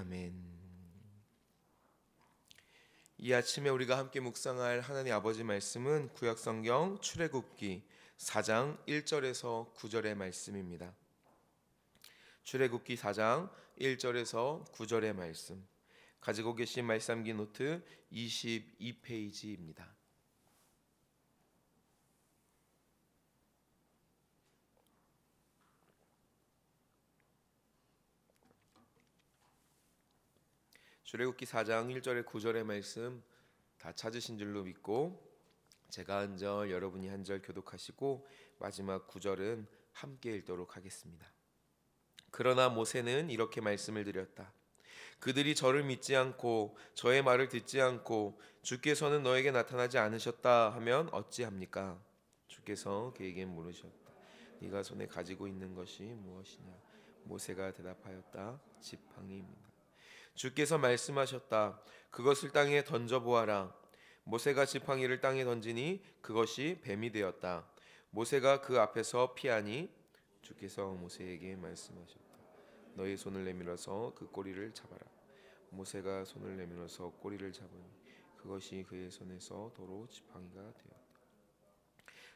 아멘. 이 아침에 우리가 함께 묵상할 하나님 아버지 말씀은 구약성경 출애굽기 4장 1절에서 9절의 말씀입니다. 출애굽기 4장 1절에서 9절의 말씀, 가지고 계신 말씀기 노트 22페이지입니다. 출애굽기 4장 1절에 9절의 말씀 다 찾으신 줄로 믿고 제가 한 절 여러분이 한 절 교독하시고 마지막 9절은 함께 읽도록 하겠습니다. 그러나 모세는 이렇게 말씀을 드렸다. 그들이 저를 믿지 않고 저의 말을 듣지 않고 주께서는 너에게 나타나지 않으셨다 하면 어찌합니까? 주께서 그에게 물으셨다. 네가 손에 가지고 있는 것이 무엇이냐? 모세가 대답하였다. 지팡이입니다. 주께서 말씀하셨다. 그것을 땅에 던져보아라. 모세가 지팡이를 땅에 던지니 그것이 뱀이 되었다. 모세가 그 앞에서 피하니 주께서 모세에게 말씀하셨다. 너의 손을 내밀어서 그 꼬리를 잡아라. 모세가 손을 내밀어서 꼬리를 잡으니 그것이 그의 손에서 도로 지팡이가 되었다.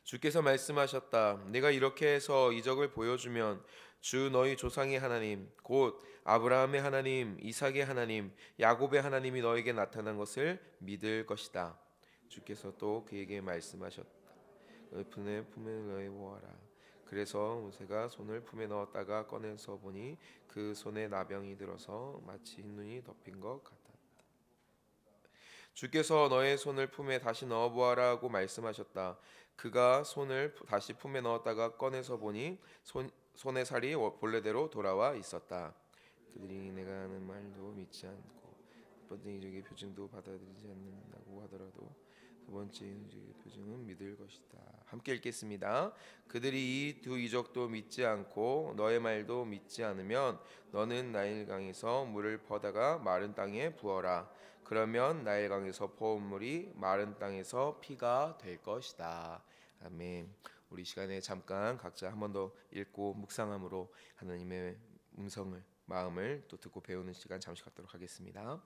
주께서 말씀하셨다. 내가 이렇게 해서 이적을 보여주면 주 너희 조상의 하나님 곧 아브라함의 하나님, 이삭의 하나님, 야곱의 하나님이 너에게 나타난 것을 믿을 것이다. 주께서 또 그에게 말씀하셨다. 품에 넣어 보아라. 그래서 모세가 손을 품에 넣었다가 꺼내서 보니 그 손에 나병이 들어서 마치 흰눈이 덮인 것 같았다. 주께서 너의 손을 품에 다시 넣어 보아라고 말씀하셨다. 그가 손을 다시 품에 넣었다가 꺼내서 보니 손의 살이 본래대로 돌아와 있었다. 그들이 내가 하는 말도 믿지 않고 첫 번째 이적의 표징도 받아들이지 않는다고 하더라도 두 번째 이적의 표징은 믿을 것이다. 함께 읽겠습니다. 그들이 이 두 이적도 믿지 않고 너의 말도 믿지 않으면 너는 나일강에서 물을 퍼다가 마른 땅에 부어라. 그러면 나일강에서 퍼온 물이 마른 땅에서 피가 될 것이다. 아멘. 우리 시간에 잠깐 각자 한 번 더 읽고 묵상함으로 하나님의 음성을 마음을 또 듣고 배우는 시간 잠시 갖도록 하겠습니다.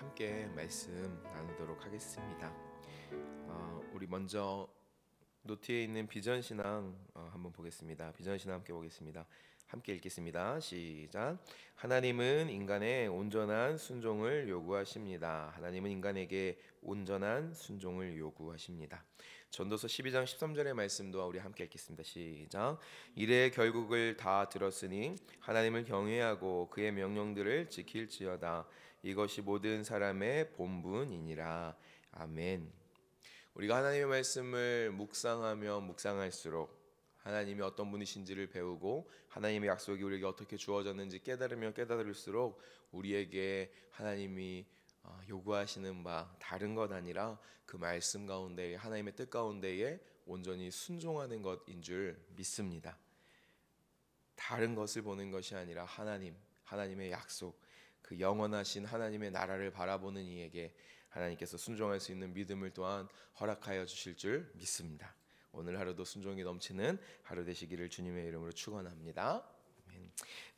함께 말씀 나누도록 하겠습니다. 우리 먼저 노트에 있는 비전 신앙 한번 보겠습니다. 비전 신앙 함께 보겠습니다. 함께 읽겠습니다. 시작. 하나님은 인간의 온전한 순종을 요구하십니다. 하나님은 인간에게 온전한 순종을 요구하십니다. 전도서 12장 13절의 말씀도 우리 함께 읽겠습니다. 시작. 이래 결국을 다 들었으니 하나님을 경외하고 그의 명령들을 지킬지어다. 이것이 모든 사람의 본분이니라. 아멘. 우리가 하나님의 말씀을 묵상하며 묵상할수록 하나님이 어떤 분이신지를 배우고 하나님의 약속이 우리에게 어떻게 주어졌는지 깨달으면 깨달을수록 우리에게 하나님이 요구하시는 바 다른 것 아니라 그 말씀 가운데 하나님의 뜻 가운데에 온전히 순종하는 것인 줄 믿습니다. 다른 것을 보는 것이 아니라 하나님의 약속, 그 영원하신 하나님의 나라를 바라보는 이에게 하나님께서 순종할 수 있는 믿음을 또한 허락하여 주실 줄 믿습니다. 오늘 하루도 순종이 넘치는 하루 되시기를 주님의 이름으로 축원합니다.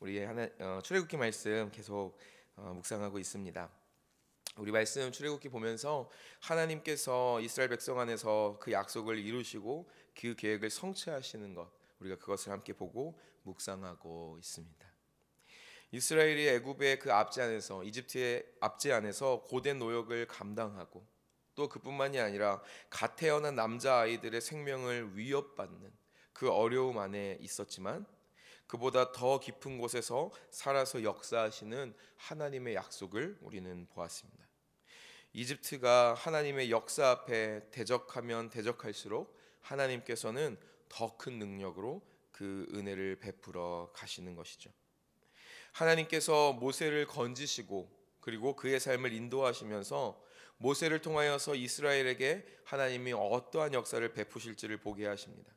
우리 출애굽기 말씀 계속 묵상하고 있습니다. 우리 말씀 출애굽기 보면서 하나님께서 이스라엘 백성 안에서 그 약속을 이루시고 그 계획을 성취하시는 것, 우리가 그것을 함께 보고 묵상하고 있습니다. 이스라엘이 애굽의 그 압제 안에서, 이집트의 압제 안에서 고된 노역을 감당하고 또 그뿐만이 아니라 갓 태어난 남자 아이들의 생명을 위협받는 그 어려움 안에 있었지만 그보다 더 깊은 곳에서 살아서 역사하시는 하나님의 약속을 우리는 보았습니다. 이집트가 하나님의 역사 앞에 대적하면 대적할수록 하나님께서는 더 큰 능력으로 그 은혜를 베풀어 가시는 것이죠. 하나님께서 모세를 건지시고 그리고 그의 삶을 인도하시면서 모세를 통하여서 이스라엘에게 하나님이 어떠한 역사를 베푸실지를 보게 하십니다.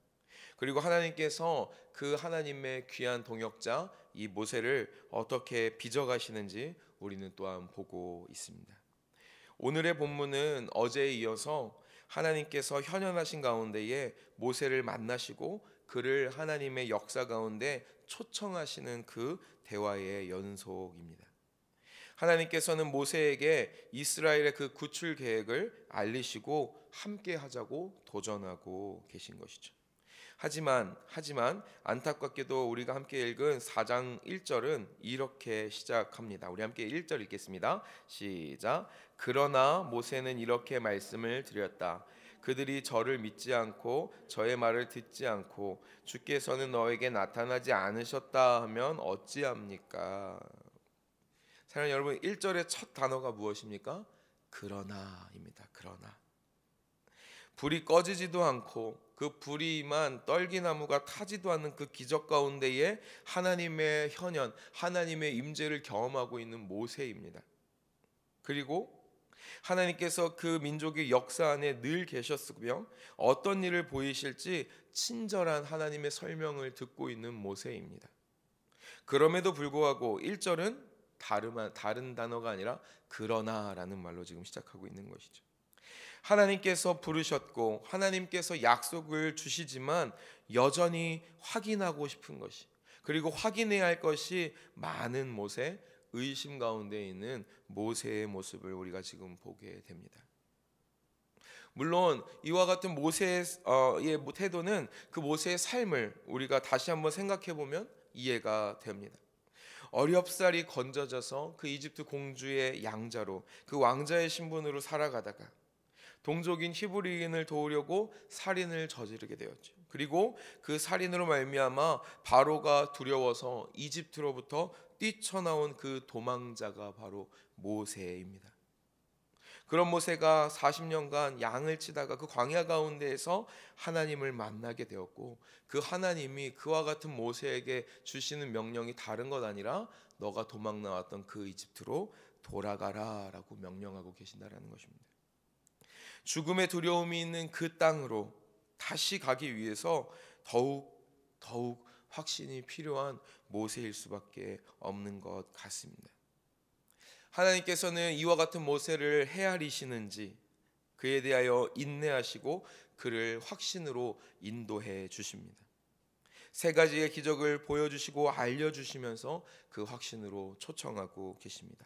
그리고 하나님께서 그 하나님의 귀한 동역자 이 모세를 어떻게 빚어가시는지 우리는 또한 보고 있습니다. 오늘의 본문은 어제에 이어서 하나님께서 현현하신 가운데에 모세를 만나시고 그를 하나님의 역사 가운데 초청하시는 그 대화의 연속입니다. 하나님께서는 모세에게 이스라엘의 그 구출 계획을 알리시고 함께 하자고 도전하고 계신 것이죠. 하지만 안타깝게도 우리가 함께 읽은 4장 1절은 이렇게 시작합니다. 우리 함께 1절 읽겠습니다. 시작. 그러나 모세는 이렇게 말씀을 드렸다. 그들이 저를 믿지 않고 저의 말을 듣지 않고 주께서는 너에게 나타나지 않으셨다 하면 어찌합니까? 사랑하는 여러분, 1절의 첫 단어가 무엇입니까? 그러나입니다. 그러나. 불이 꺼지지도 않고 그 불이만 떨기나무가 타지도 않는 그 기적 가운데에 하나님의 현현, 하나님의 임재를 경험하고 있는 모세입니다. 그리고 하나님께서 그 민족의 역사 안에 늘 계셨으며 어떤 일을 보이실지 친절한 하나님의 설명을 듣고 있는 모세입니다. 그럼에도 불구하고 1절은 다른 단어가 아니라 그러나라는 말로 지금 시작하고 있는 것이죠. 하나님께서 부르셨고 하나님께서 약속을 주시지만 여전히 확인하고 싶은 것이, 그리고 확인해야 할 것이 많은 모세, 의심 가운데 있는 모세의 모습을 우리가 지금 보게 됩니다. 물론 이와 같은 모세의 태도는 그 모세의 삶을 우리가 다시 한번 생각해 보면 이해가 됩니다. 어렵사리 건져져서 그 이집트 공주의 양자로 그 왕자의 신분으로 살아가다가 동족인 히브리인을 도우려고 살인을 저지르게 되었죠. 그리고 그 살인으로 말미암아 바로가 두려워서 이집트로부터 뛰쳐나온 그 도망자가 바로 모세입니다. 그런 모세가 40년간 양을 치다가 그 광야 가운데에서 하나님을 만나게 되었고 그 하나님이 그와 같은 모세에게 주시는 명령이 다른 것 아니라 너가 도망 나왔던 그 이집트로 돌아가라라고 명령하고 계신다라는 것입니다. 죽음의 두려움이 있는 그 땅으로 다시 가기 위해서 더욱 확신이 필요한 모세일 수밖에 없는 것 같습니다. 하나님께서는 이와 같은 모세를 헤아리시는지 그에 대하여 인내하시고 그를 확신으로 인도해 주십니다. 세 가지의 기적을 보여주시고 알려주시면서 그 확신으로 초청하고 계십니다.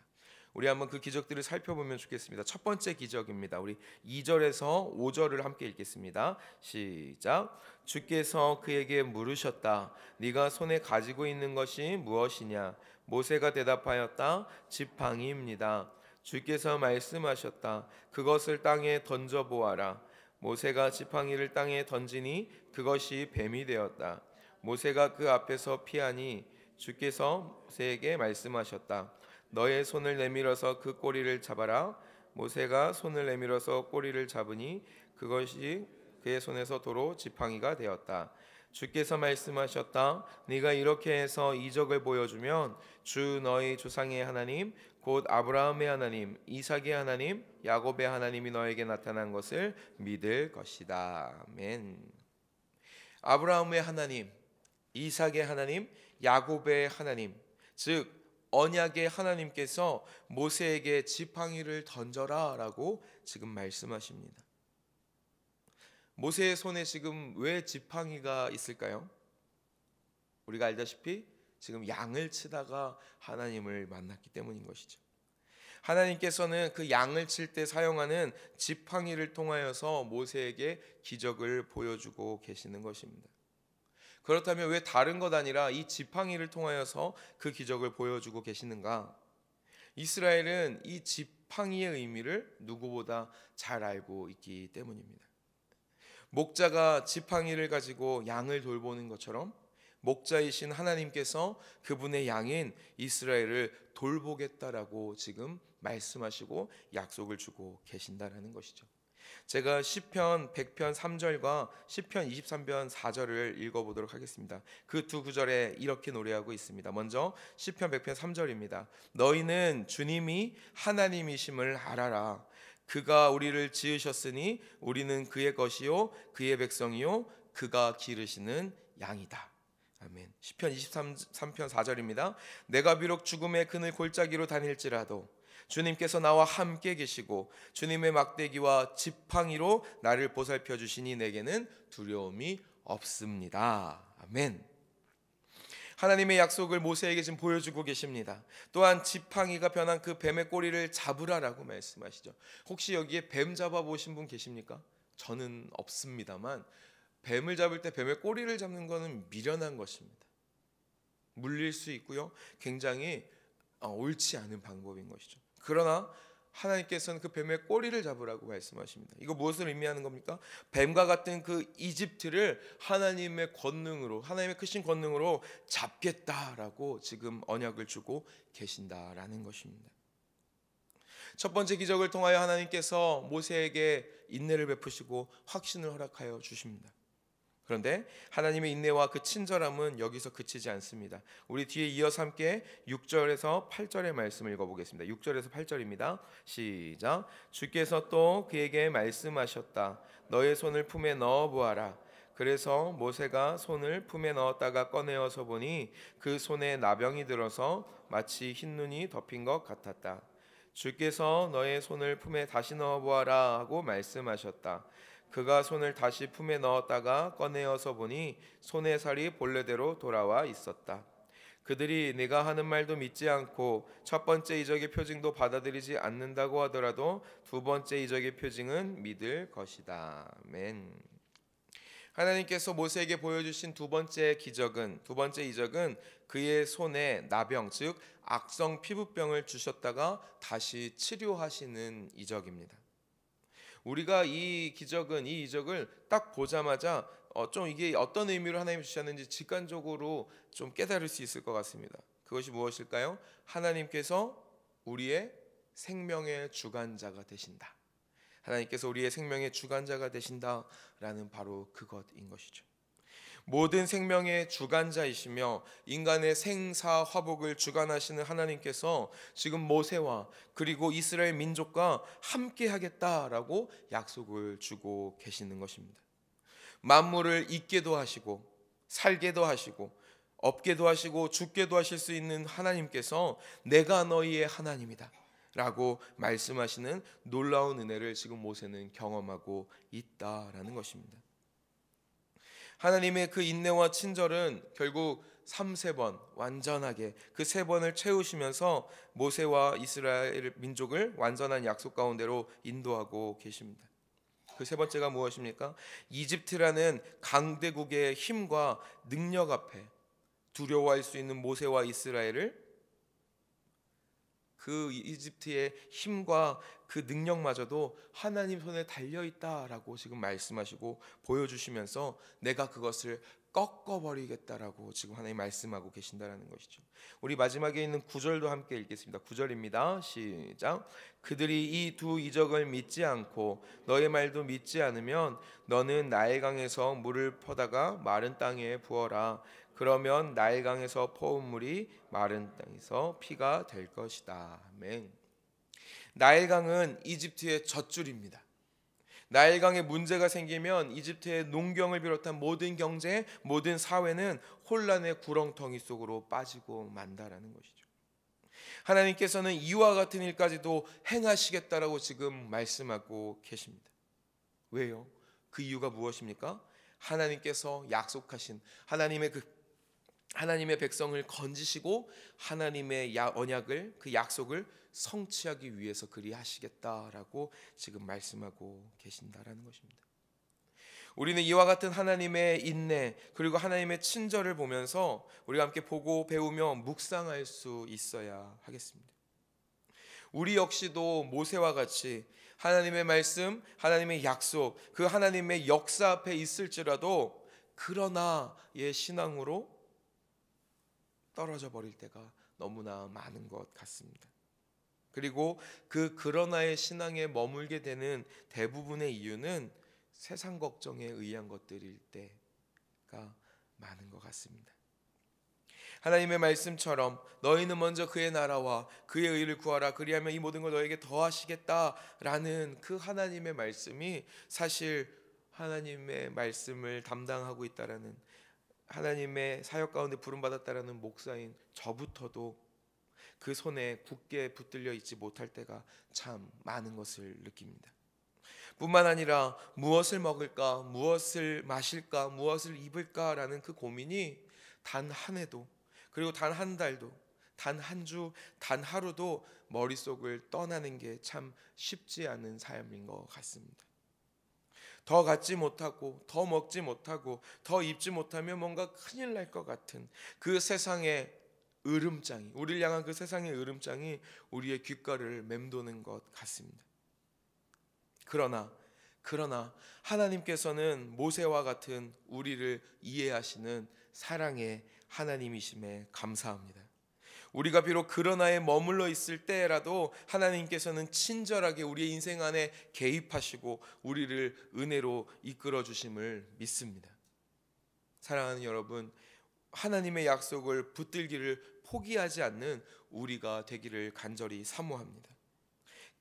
우리 한번 그 기적들을 살펴보면 좋겠습니다. 첫 번째 기적입니다. 우리 2절에서 5절을 함께 읽겠습니다. 시작. 주께서 그에게 물으셨다. 네가 손에 가지고 있는 것이 무엇이냐? 모세가 대답하였다. 지팡이입니다. 주께서 말씀하셨다. 그것을 땅에 던져 보아라. 모세가 지팡이를 땅에 던지니 그것이 뱀이 되었다. 모세가 그 앞에서 피하니 주께서 모세에게 말씀하셨다. 너의 손을 내밀어서 그 꼬리를 잡아라. 모세가 손을 내밀어서 꼬리를 잡으니 그것이 그의 손에서 도로 지팡이가 되었다. 주께서 말씀하셨다. 네가 이렇게 해서 이적을 보여주면 주 너희 조상의 하나님 곧 아브라함의 하나님, 이삭의 하나님, 야곱의 하나님이 너에게 나타난 것을 믿을 것이다. 아멘. 아브라함의 하나님, 이삭의 하나님, 야곱의 하나님, 즉 언약의 하나님께서 모세에게 지팡이를 던져라라고 지금 말씀하십니다. 모세의 손에 지금 왜 지팡이가 있을까요? 우리가 알다시피 지금 양을 치다가 하나님을 만났기 때문인 것이죠. 하나님께서는 그 양을 칠 때 사용하는 지팡이를 통하여서 모세에게 기적을 보여주고 계시는 것입니다. 그렇다면 왜 다른 것 아니라 이 지팡이를 통하여서 그 기적을 보여주고 계시는가? 이스라엘은 이 지팡이의 의미를 누구보다 잘 알고 있기 때문입니다. 목자가 지팡이를 가지고 양을 돌보는 것처럼 목자이신 하나님께서 그분의 양인 이스라엘을 돌보겠다라고 지금 말씀하시고 약속을 주고 계신다라는 것이죠. 제가 시편 100편 3절과 시편 23편 4절을 읽어보도록 하겠습니다. 그 두 구절에 이렇게 노래하고 있습니다. 먼저 시편 100편 3절입니다. 너희는 주님이 하나님이심을 알아라. 그가 우리를 지으셨으니 우리는 그의 것이요 그의 백성이요 그가 기르시는 양이다. 아멘. 시편 23편 4절입니다. 내가 비록 죽음의 그늘 골짜기로 다닐지라도 주님께서 나와 함께 계시고 주님의 막대기와 지팡이로 나를 보살펴 주시니 내게는 두려움이 없습니다. 아멘. 하나님의 약속을 모세에게 지금 보여주고 계십니다. 또한 지팡이가 변한 그 뱀의 꼬리를 잡으라라고 말씀하시죠. 혹시 여기에 뱀 잡아보신 분 계십니까? 저는 없습니다만 뱀을 잡을 때 뱀의 꼬리를 잡는 것은 미련한 것입니다. 물릴 수 있고요. 굉장히 옳지 않은 방법인 것이죠. 그러나 하나님께서는 그 뱀의 꼬리를 잡으라고 말씀하십니다. 이거 무엇을 의미하는 겁니까? 뱀과 같은 그 이집트를 하나님의 권능으로, 하나님의 크신 권능으로 잡겠다라고 지금 언약을 주고 계신다라는 것입니다. 첫 번째 기적을 통하여 하나님께서 모세에게 인내를 베푸시고 확신을 허락하여 주십니다. 그런데 하나님의 인내와 그 친절함은 여기서 그치지 않습니다. 우리 뒤에 이어서 함께 6절에서 8절의 말씀을 읽어보겠습니다. 6절에서 8절입니다. 시작. 주께서 또 그에게 말씀하셨다. 너의 손을 품에 넣어 보아라. 그래서 모세가 손을 품에 넣었다가 꺼내어서 보니 그 손에 나병이 들어서 마치 흰눈이 덮인 것 같았다. 주께서 너의 손을 품에 다시 넣어 보아라 하고 말씀하셨다. 그가 손을 다시 품에 넣었다가 꺼내어서 보니 손의 살이 본래대로 돌아와 있었다. 그들이 네가 하는 말도 믿지 않고 첫 번째 이적의 표징도 받아들이지 않는다고 하더라도 두 번째 이적의 표징은 믿을 것이다. 아멘. 하나님께서 모세에게 보여주신 두 번째 이적은 그의 손에 나병, 즉 악성 피부병을 주셨다가 다시 치료하시는 이적입니다. 우리가 이 이적을 딱 보자마자 좀 이게 어떤 의미로 하나님이 주셨는지 직관적으로 좀 깨달을 수 있을 것 같습니다. 그것이 무엇일까요? 하나님께서 우리의 생명의 주관자가 되신다. 하나님께서 우리의 생명의 주관자가 되신다라는 바로 그것인 것이죠. 모든 생명의 주관자이시며 인간의 생사화복을 주관하시는 하나님께서 지금 모세와 그리고 이스라엘 민족과 함께 하겠다라고 약속을 주고 계시는 것입니다. 만물을 있게도 하시고 살게도 하시고 없게도 하시고 죽게도 하실 수 있는 하나님께서 내가 너희의 하나님이다 라고 말씀하시는 놀라운 은혜를 지금 모세는 경험하고 있다라는 것입니다. 하나님의 그 인내와 친절은 결국 3세 번 완전하게 그 3번을 채우시면서 모세와 이스라엘 민족을 완전한 약속 가운데로 인도하고 계십니다. 그 3번째가 무엇입니까? 이집트라는 강대국의 힘과 능력 앞에 두려워할 수 있는 모세와 이스라엘을 그 이집트의 힘과 그 능력마저도 하나님 손에 달려있다라고 지금 말씀하시고 보여주시면서 내가 그것을 꺾어버리겠다라고 지금 하나님 말씀하고 계신다라는 것이죠. 우리 마지막에 있는 9절도 함께 읽겠습니다. 9절입니다. 시작. 그들이 이 두 이적을 믿지 않고 너의 말도 믿지 않으면 너는 나일강에서 물을 퍼다가 마른 땅에 부어라. 그러면 나일강에서 퍼온 물이 마른 땅에서 피가 될 것이다. 아멘. 나일강은 이집트의 젖줄입니다. 나일강에 문제가 생기면 이집트의 농경을 비롯한 모든 경제, 모든 사회는 혼란의 구렁텅이 속으로 빠지고 만다라는 것이죠. 하나님께서는 이와 같은 일까지도 행하시겠다라고 지금 말씀하고 계십니다. 왜요? 그 이유가 무엇입니까? 하나님께서 약속하신 하나님의 백성을 건지시고 하나님의 언약을, 그 약속을 성취하기 위해서 그리하시겠다라고 지금 말씀하고 계신다라는 것입니다. 우리는 이와 같은 하나님의 인내 그리고 하나님의 친절을 보면서 우리가 함께 보고 배우며 묵상할 수 있어야 하겠습니다. 우리 역시도 모세와 같이 하나님의 말씀, 하나님의 약속, 그 하나님의 역사 앞에 있을지라도 그러나의 신앙으로 떨어져 버릴 때가 너무나 많은 것 같습니다. 그리고 그러나의 신앙에 머물게 되는 대부분의 이유는 세상 걱정에 의한 것들일 때가 많은 것 같습니다. 하나님의 말씀처럼 너희는 먼저 그의 나라와 그의 의를 구하라 그리하면 이 모든 걸 너에게 더하시겠다라는 그 하나님의 말씀이 사실 하나님의 말씀을 담당하고 있다라는, 하나님의 사역 가운데 부름받았다라는 목사인 저부터도 그 손에 굳게 붙들려 있지 못할 때가 참 많은 것을 느낍니다. 뿐만 아니라 무엇을 먹을까, 무엇을 마실까, 무엇을 입을까라는 그 고민이 단 한 해도, 그리고 단 한 달도, 단 한 주, 단 하루도 머릿속을 떠나는 게 참 쉽지 않은 삶인 것 같습니다. 더 갖지 못하고 더 먹지 못하고 더 입지 못하면 뭔가 큰일 날 것 같은 그 세상의 으름장이, 우리를 향한 그 세상의 으름장이 우리의 귓가를 맴도는 것 같습니다. 그러나 하나님께서는 모세와 같은 우리를 이해하시는 사랑의 하나님이심에 감사합니다. 우리가 비록 그러나에 머물러 있을 때라도 하나님께서는 친절하게 우리의 인생 안에 개입하시고 우리를 은혜로 이끌어 주심을 믿습니다. 사랑하는 여러분, 하나님의 약속을 붙들기를 포기하지 않는 우리가 되기를 간절히 사모합니다.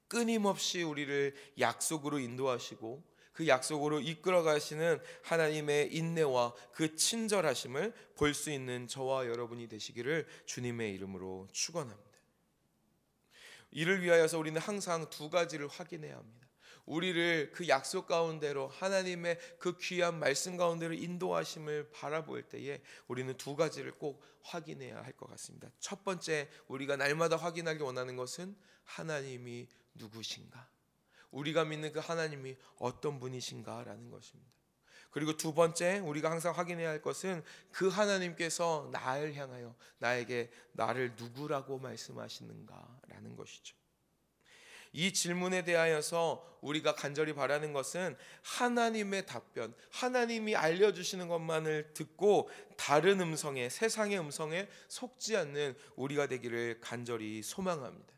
끊임없이 우리를 약속으로 인도하시고 그 약속으로 이끌어 가시는 하나님의 인내와 그 친절하심을 볼 수 있는 저와 여러분이 되시기를 주님의 이름으로 축원합니다. 이를 위하여서 우리는 항상 두 가지를 확인해야 합니다. 우리를 그 약속 가운데로, 하나님의 그 귀한 말씀 가운데로 인도하심을 바라볼 때에 우리는 두 가지를 꼭 확인해야 할 것 같습니다. 첫 번째, 우리가 날마다 확인하기 원하는 것은 하나님이 누구신가, 우리가 믿는 그 하나님이 어떤 분이신가라는 것입니다. 그리고 두 번째, 우리가 항상 확인해야 할 것은 그 하나님께서 나를 향하여 나를 누구라고 말씀하시는가라는 것이죠. 이 질문에 대하여서 우리가 간절히 바라는 것은 하나님의 답변, 하나님이 알려주시는 것만을 듣고 다른 음성에, 세상의 음성에 속지 않는 우리가 되기를 간절히 소망합니다.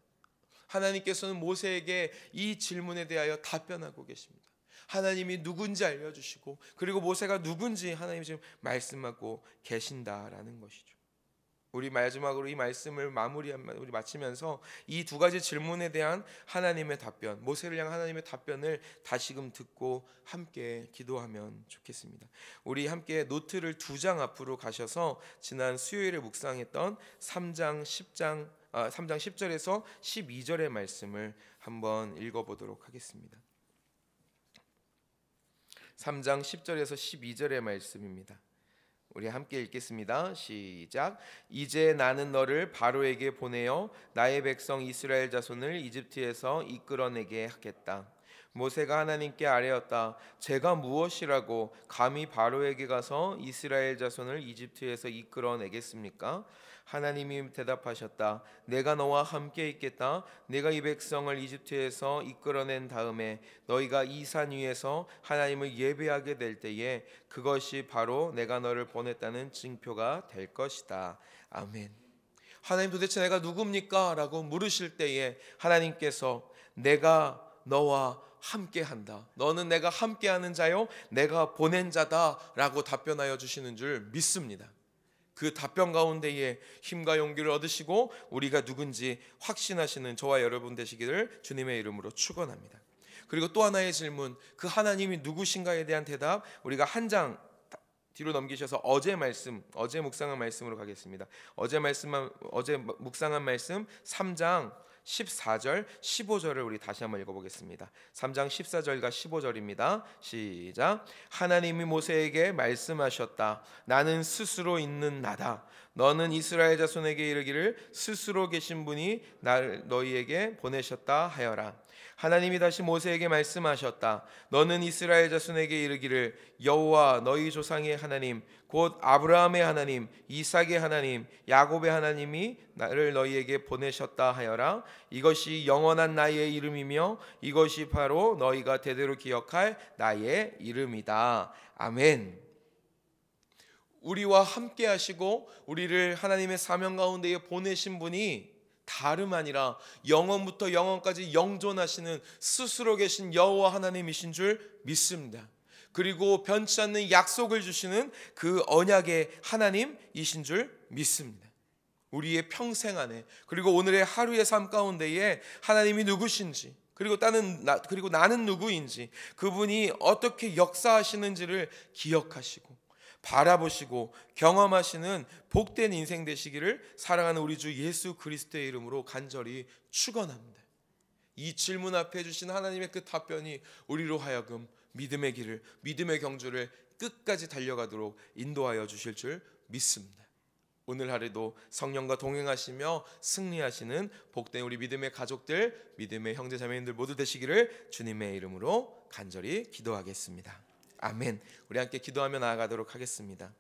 하나님께서는 모세에게 이 질문에 대하여 답변하고 계십니다. 하나님이 누군지 알려주시고 그리고 모세가 누군지 하나님이 지금 말씀하고 계신다라는 것이죠. 우리 마지막으로 이 말씀을 우리 마치면서 이 두 가지 질문에 대한 하나님의 답변, 모세를 향한 하나님의 답변을 다시금 듣고 함께 기도하면 좋겠습니다. 우리 함께 노트를 2장 앞으로 가셔서 지난 수요일에 묵상했던 3장 10절에서 12절의 말씀을 한번 읽어보도록 하겠습니다. 3장 10절에서 12절의 말씀입니다. 우리 함께 읽겠습니다. 시작. 이제 나는 너를 바로에게 보내어 나의 백성 이스라엘 자손을 이집트에서 이끌어내게 하겠다. 모세가 하나님께 아뢰었다. 제가 무엇이라고 감히 바로에게 가서 이스라엘 자손을 이집트에서 이끌어내겠습니까? 하나님이 대답하셨다. 내가 너와 함께 있겠다. 내가 이 백성을 이집트에서 이끌어낸 다음에 너희가 이 산 위에서 하나님을 예배하게 될 때에 그것이 바로 내가 너를 보냈다는 징표가 될 것이다. 아멘. 하나님, 도대체 내가 누굽니까? 라고 물으실 때에 하나님께서 내가 너와 함께한다. 너는 내가 함께하는 자요, 내가 보낸 자다 라고 답변하여 주시는 줄 믿습니다. 그 답변 가운데에 힘과 용기를 얻으시고 우리가 누군지 확신하시는 저와 여러분 되시기를 주님의 이름으로 축원합니다. 그리고 또 하나의 질문, 그 하나님이 누구신가에 대한 대답, 우리가 한 장 뒤로 넘기셔서 어제 묵상한 말씀으로 가겠습니다. 어제 묵상한 말씀 3장 14절 15절을 우리 다시 한번 읽어보겠습니다. 3장 14절과 15절입니다. 시작. 하나님이 모세에게 말씀하셨다. 나는 스스로 있는 나다. 너는 이스라엘 자손에게 이르기를 스스로 계신 분이 나를 너희에게 보내셨다 하여라. 하나님이 다시 모세에게 말씀하셨다. 너는 이스라엘 자손에게 이르기를 여호와 너희 조상의 하나님 곧 아브라함의 하나님 이삭의 하나님 야곱의 하나님이 나를 너희에게 보내셨다 하여라. 이것이 영원한 나의 이름이며 이것이 바로 너희가 대대로 기억할 나의 이름이다. 아멘. 우리와 함께 하시고 우리를 하나님의 사명 가운데에 보내신 분이 다름 아니라 영원부터 영원까지 영존하시는 스스로 계신 여호와 하나님이신 줄 믿습니다. 그리고 변치 않는 약속을 주시는 그 언약의 하나님이신 줄 믿습니다. 우리의 평생 안에, 그리고 오늘의 하루의 삶 가운데에 하나님이 누구신지, 그리고 나는 누구인지, 그분이 어떻게 역사하시는지를 기억하시고 바라보시고 경험하시는 복된 인생 되시기를 사랑하는 우리 주 예수 그리스도의 이름으로 간절히 축원합니다. 이 질문 앞에 주신 하나님의 그 답변이 우리로 하여금 믿음의 길을, 믿음의 경주를 끝까지 달려가도록 인도하여 주실 줄 믿습니다. 오늘 하루도 성령과 동행하시며 승리하시는 복된 우리 믿음의 가족들, 믿음의 형제 자매님들 모두 되시기를 주님의 이름으로 간절히 기도하겠습니다. 아멘. 우리 함께 기도하며 나아가도록 하겠습니다.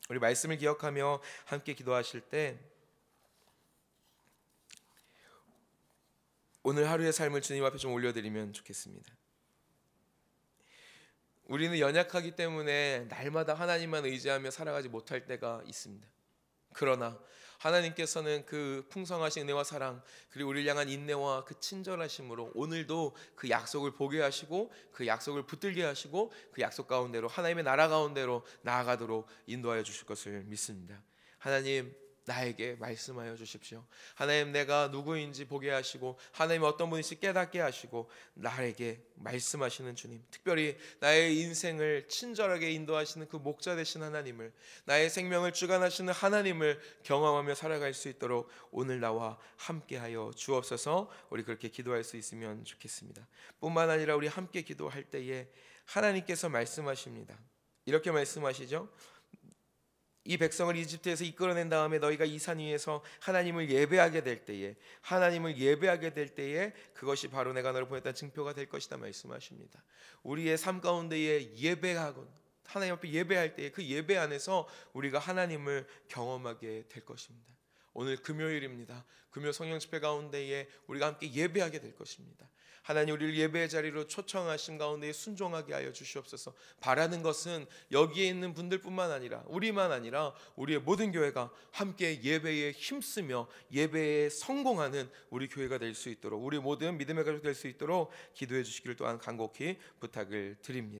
우리 말씀을 기억하며 함께 기도하실 때 오늘 하루의 삶을 주님 앞에 좀 올려드리면 좋겠습니다. 우리는 연약하기 때문에 날마다 하나님만 의지하며 살아가지 못할 때가 있습니다. 그러나 하나님께서는 그 풍성하신 은혜와 사랑, 그리고 우리를 향한 인내와 그 친절하심으로 오늘도 그 약속을 보게 하시고 그 약속을 붙들게 하시고 그 약속 가운데로 하나님의 나라 가운데로 나아가도록 인도하여 주실 것을 믿습니다. 하나님, 나에게 말씀하여 주십시오. 하나님, 내가 누구인지 보게 하시고 하나님 어떤 분이신지 깨닫게 하시고 나에게 말씀하시는 주님, 특별히 나의 인생을 친절하게 인도하시는 그 목자 되신 하나님을, 나의 생명을 주관하시는 하나님을 경험하며 살아갈 수 있도록 오늘 나와 함께하여 주옵소서. 우리 그렇게 기도할 수 있으면 좋겠습니다. 뿐만 아니라 우리 함께 기도할 때에 하나님께서 말씀하십니다. 이렇게 말씀하시죠. 이 백성을 이집트에서 이끌어낸 다음에 너희가 이 산 위에서 하나님을 예배하게 될 때에 그것이 바로 내가 너를 보냈다는 증표가 될 것이다 말씀하십니다. 우리의 삶 가운데에 예배하고 하나님 앞에 예배할 때에 그 예배 안에서 우리가 하나님을 경험하게 될 것입니다. 오늘 금요일입니다. 금요 성령 집회 가운데에 우리가 함께 예배하게 될 것입니다. 하나님, 우리를 예배의 자리로 초청하신 가운데 순종하게 하여 주시옵소서. 바라는 것은 여기에 있는 분들뿐만 아니라 우리만 아니라 우리의 모든 교회가 함께 예배에 힘쓰며 예배에 성공하는 우리 교회가 될 수 있도록, 우리 모든 믿음의 가족 될 수 있도록 기도해 주시기를 또한 간곡히 부탁을 드립니다.